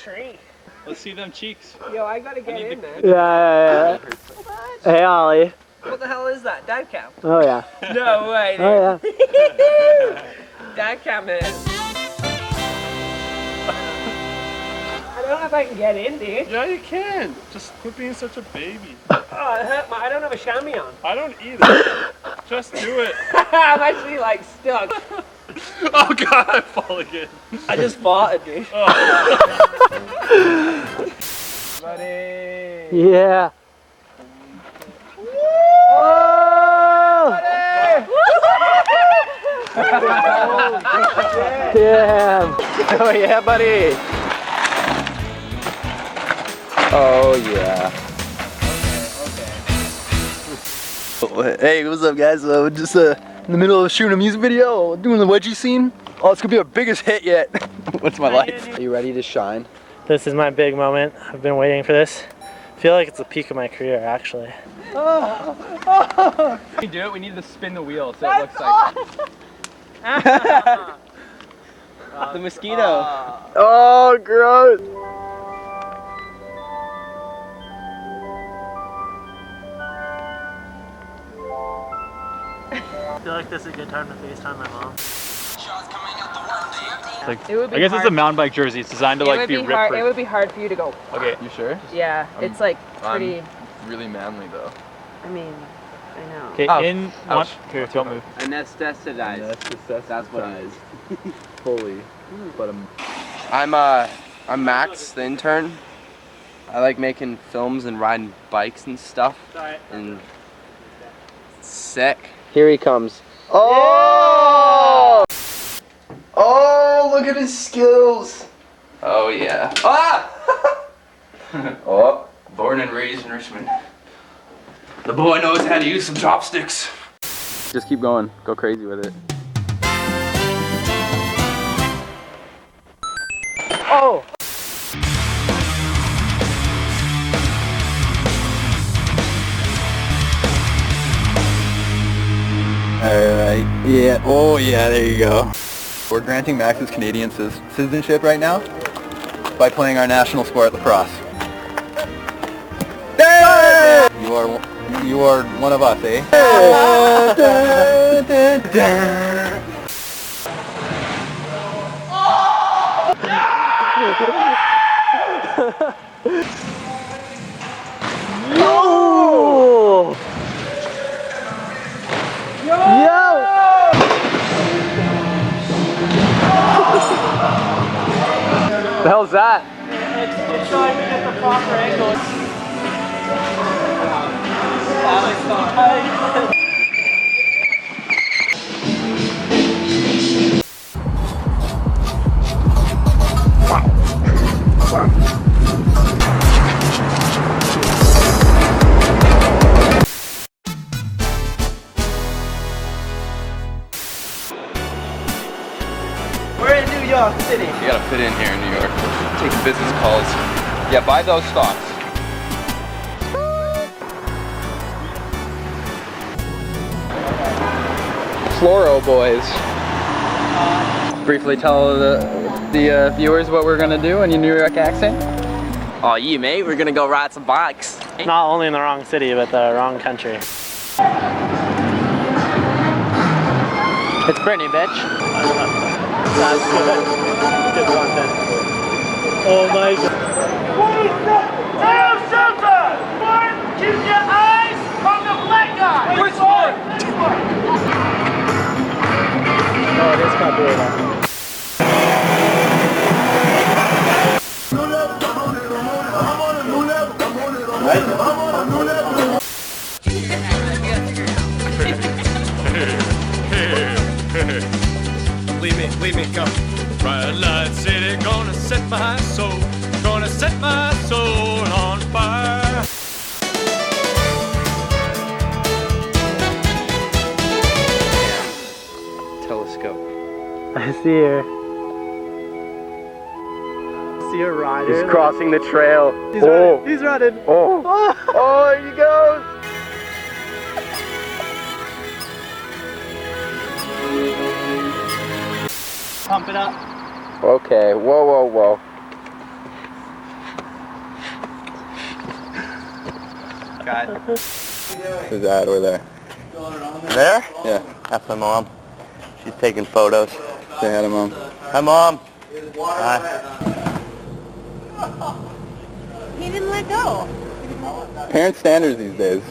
tree. Let's see them cheeks. Yo, I gotta get in there. Yeah. Hey, Ollie. What the hell is that? Dad cam? Oh, yeah. No way, dude. Oh, yeah. Dad cam is. I don't know if I can get in, dude. Yeah, you can. Just quit being such a baby. Oh, it hurt I don't have a chamois on. I don't either. Just do it. I'm actually like stuck. Oh god, I fall again. I just farted, dude. Oh. Buddy. Yeah. Whoa! Damn. Oh, yeah, buddy. Oh, yeah. Okay. Hey, what's up, guys? We're just in the middle of shooting a music video, doing the wedgie scene. Oh, it's gonna be our biggest hit yet. What's my life? Are you ready to shine? This is my big moment. I've been waiting for this. I feel like it's the peak of my career, actually. Can we do it? We need to spin the wheel so it looks like... the mosquito. Oh, gross. I feel like this is a good time to FaceTime my mom. Like, It would be I guess hard. it's a mountain bike jersey. It's designed to like be hard. rip. It would be hard for you to go. Okay, you sure? Yeah, it's like pretty. Really manly though. I mean, I know. Okay, Oh, in one. Here, don't move. Anesthetized. That's what I is. Fully. But I'm Max, the intern. I like making films and riding bikes and stuff. And sick. Here he comes. Oh! Oh, look at his skills. Oh yeah. Ah! Oh, born and raised in Richmond. The boy knows how to use some chopsticks. Just keep going. Go crazy with it. Oh! Alright, yeah, oh yeah, there you go. We're granting Max's Canadian citizenship right now by playing our national sport, lacrosse. Hey! You are one of us, eh? No! The hell's that? It's trying to get the proper angle. We're in New York City. You gotta fit in here in New York. Taking business calls. Yeah, buy those stocks. Fluoro boys. Briefly tell the viewers what we're gonna do in your New York accent. Oh, yeah, mate. We're gonna go ride some bikes. Not only in the wrong city, but the wrong country. It's Brittany, bitch. That's good. Good content. Oh my god. Tail shelter! One, keep your eyes on the black guy! Which one? This one! Oh, it is copyrighted. Leave me, go. Bright light city, gonna set my soul on fire. Telescope. I see her. See a rider. He's crossing the trail. He's running. He's running. Oh. Oh, there he goes. Pump it up. Okay, whoa, whoa, whoa. guide. Who's that over there? There? Yeah. That's my mom. She's taking photos. Say hi to Mom. Hi, Mom. Hi. He didn't let go. Parent standards these days.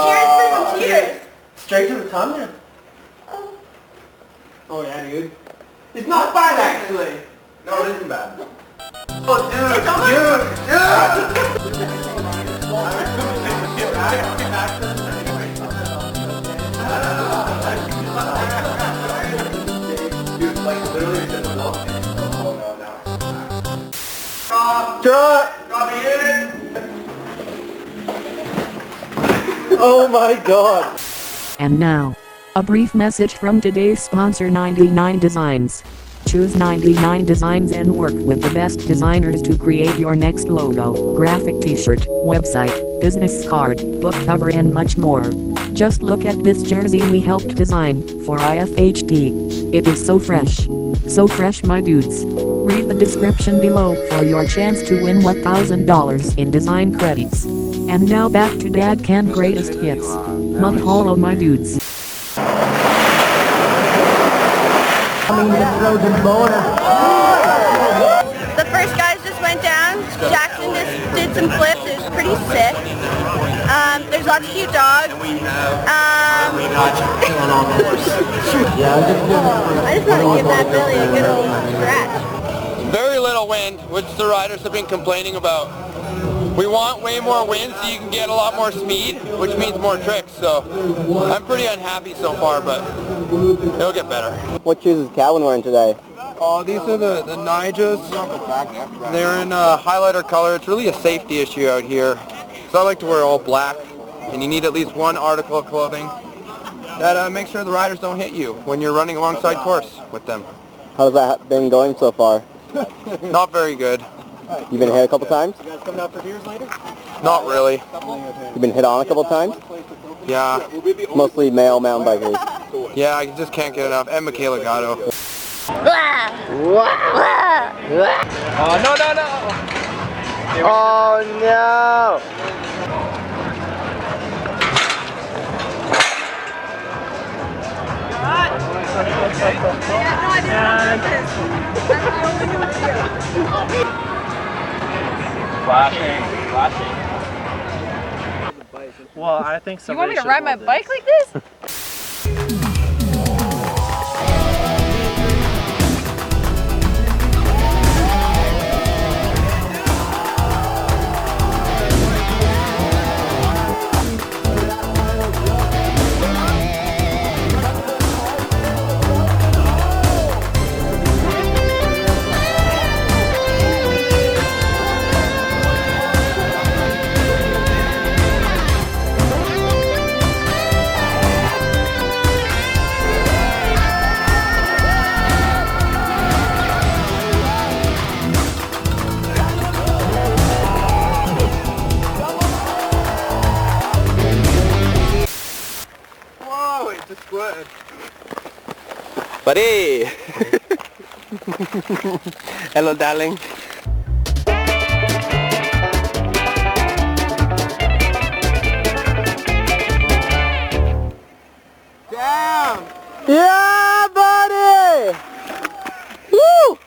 Cheers for some cheers. Straight to the tongue, then. Oh yeah, dude. It's not bad actually. No, it isn't bad. Oh dude, Oh my God. And now, a brief message from today's sponsor 99 Designs. Choose 99 Designs and work with the best designers to create your next logo, graphic t-shirt, website, business card, book cover and much more. Just look at this jersey we helped design for IFHT. It is so fresh. So fresh, my dudes. Read the description below for your chance to win $1,000 in design credits. And now back to Dad Can Greatest Hits. Mug hollow, my dudes. The first guys just went down. Jackson just did some flips. It was pretty sick. There's lots of cute dogs. I just want to give that Billy a good old scratch. Very little wind, which the riders have been complaining about. We want way more wind so you can get a lot more speed, which means more tricks, so I'm pretty unhappy so far, but it'll get better. What shoes is Calvin wearing today? These are the Nijas. They're in highlighter color. It's really a safety issue out here, so I like to wear all black, and you need at least one article of clothing that makes sure the riders don't hit you when you're running alongside course with them. How's that been going so far? Not very good. You been hit a couple times? Not really. You been hit on a couple times? Yeah. Mostly male mountain bikers. Yeah, I just can't get enough. And Michaela Gatto. Oh no, no, no! Oh no! Flashing. Well, I think You somebody want me to should ride my hold bike this. like this? Buddy! Hello, darling. damn! Yeah, buddy! Woo!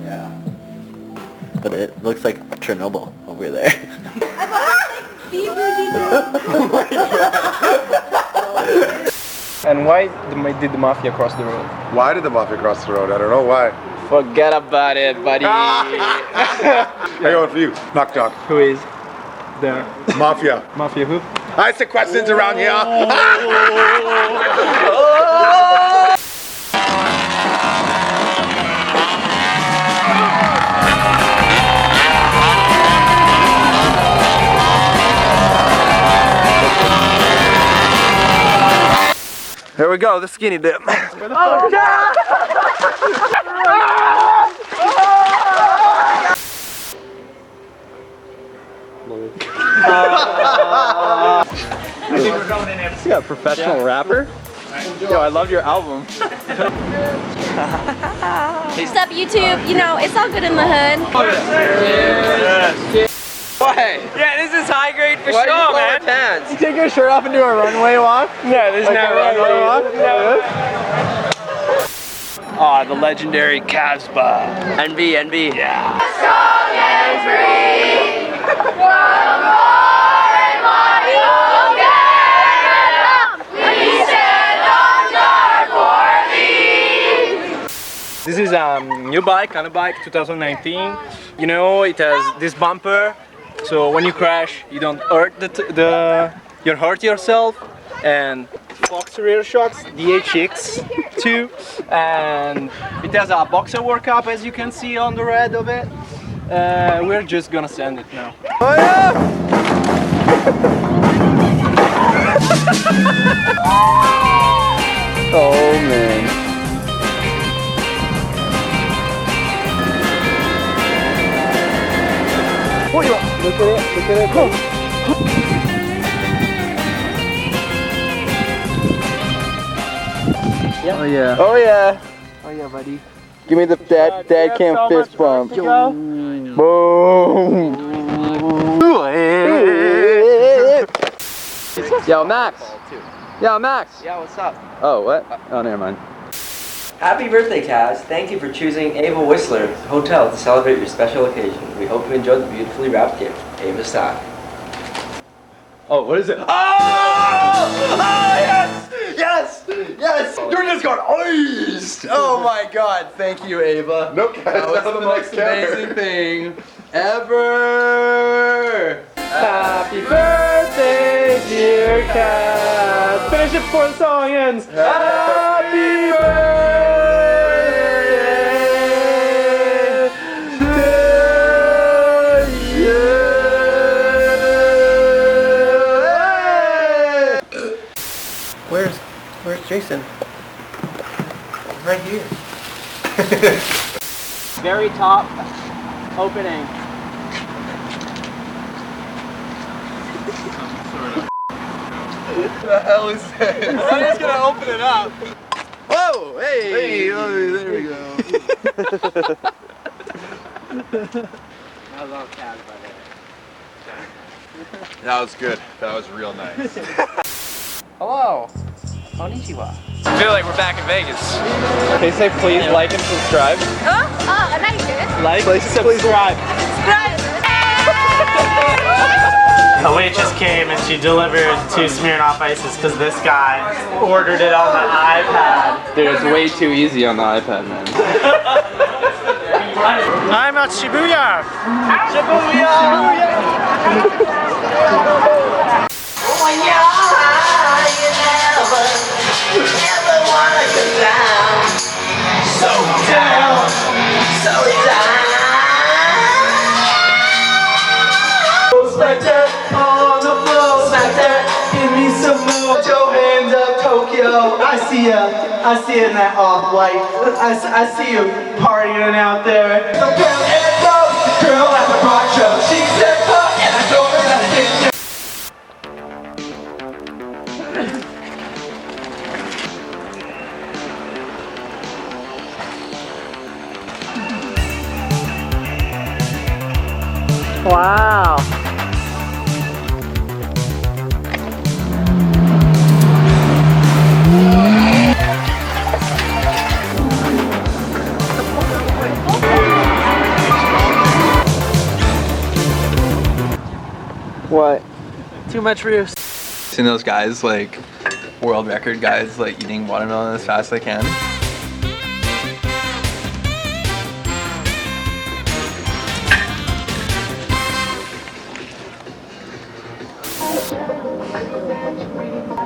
Yeah. But it looks like Chernobyl over there. And why did the mafia cross the road? Why did the mafia cross the road? I don't know why. Forget about it, buddy. I go for you. Knock knock. Who is there? Mafia. Mafia who? I ask the questions around here. Here we go, the skinny dip. Oh, God! You got a professional rapper? Yo, I love your album. What's up, YouTube? You know, it's all good in the hood. What? Yeah, this is high grade for Why sure, man. You take your shirt off and do a runway walk? No, there's Like no a runway walk? No. Ah, the legendary Casbah. NB, NB. Yeah. Strong and free. This is a new bike, on a bike, 2019. You know, it has this bumper, so when you crash, you don't hurt you hurt yourself. And Fox rear shocks, DHX 2, and it has a boxer workup, as you can see on the red of it. We're just gonna send it now. Oh yeah! Oh man. Look at it, Go. Yeah. Oh yeah. Oh yeah. Oh yeah, buddy. Give me the dad cam so fist bump. Boom. Yo, Max. Yo, Max. Yeah, what's up? Oh, what? Oh, never mind. Happy birthday, Kaz. Thank you for choosing Ava Whistler Hotel to celebrate your special occasion. We hope you enjoyed the beautifully wrapped gift. Ava style. Oh, what is it? Oh! Oh, yes! Yes! Yes! Your just got iced! Oh my god, thank you, Ava. Nope, guys, that was the most amazing thing ever! Happy birthday, dear Cat. Finish it before the song ends. Happy birthday to you. Where's Jason? Right here. Very top opening. What the hell is that? I'm just gonna open it up. Whoa! Hey! Hey! Oh, there we go. That was all Kaz by there. That was good. That was real nice. Hello. Konnichiwa. I feel like we're back in Vegas. Can you say please like and subscribe? Like, subscribe. A waitress came and she delivered 2 Smirnoff Ices because this guy ordered it on the iPad. Dude, it's way too easy on the iPad, man. I'm at Shibuya! I see you in that off-white. I see you partying out there. The girl at the rock show. She said, and I told her that I didn't. Wow. What? Too much Roos. Seen those guys, like, world record guys, like, eating watermelon as fast as they can?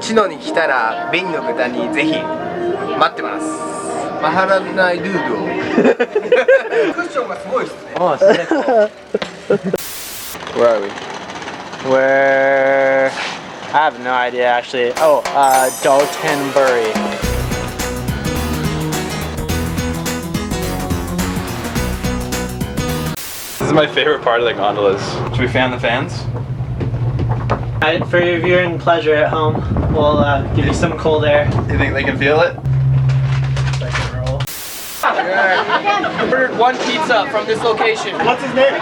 知能に来たら紅の豚にぜひ待ってます。マハラナイドゥード。クッションがすごいですね。Oh, sick. Where are we? Where... I have no idea actually. Oh, DOTONBORI. This is my favorite part of the gondolas. Should we fan the fans? Alright, for your viewing pleasure at home, we'll give you some cold air. You think they can feel it? I ordered one pizza from this location. What's his name?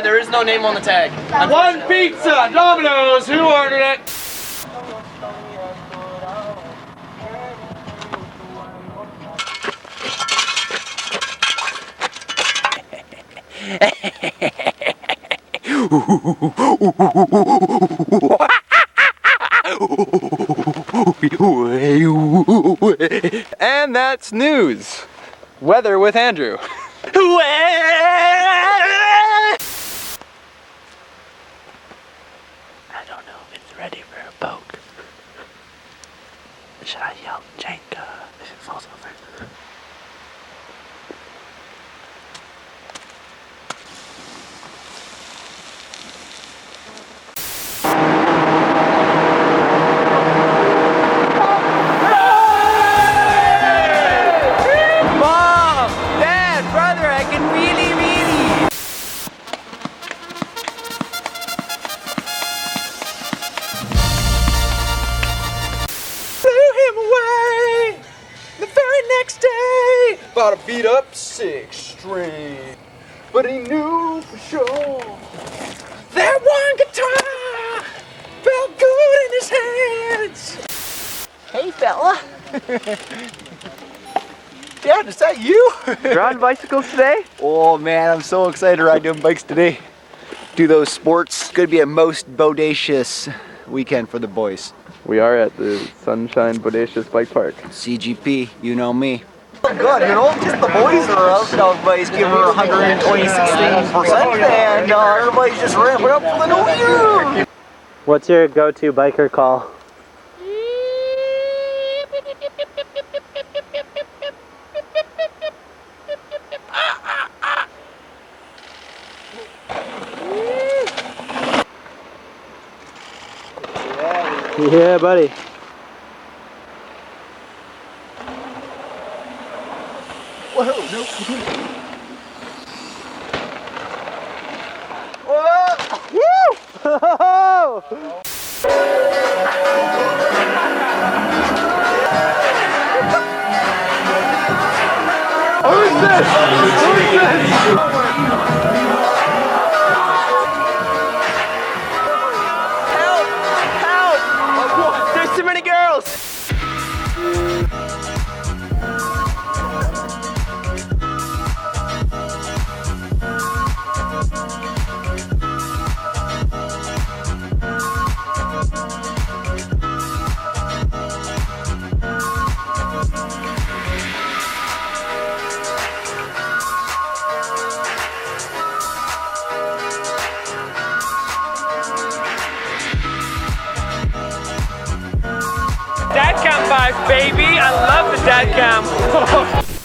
There is no name on the tag. One pizza, Domino's. Who ordered it? And that's news. Weather with Andrew. I don't know if it's ready for a poke. Should I yell Jenka if it falls over? About to beat up 6 string, but he knew for sure that one guitar felt good in his hands. Hey fella. Dad, is that you? You're on bicycles today? Oh man, I'm so excited to ride them bikes today. Do those sports. It's gonna be a most bodacious weekend for the boys. We are at the Sunshine Bodacious Bike Park. CGP, you know me. Good, you know, just the boys are out, everybody's giving her 126%, and everybody's just ramping up for the new year. What's your go-to biker call? Yeah, buddy. There's too many girls! Dad cam vibes, baby. I love the dad cam.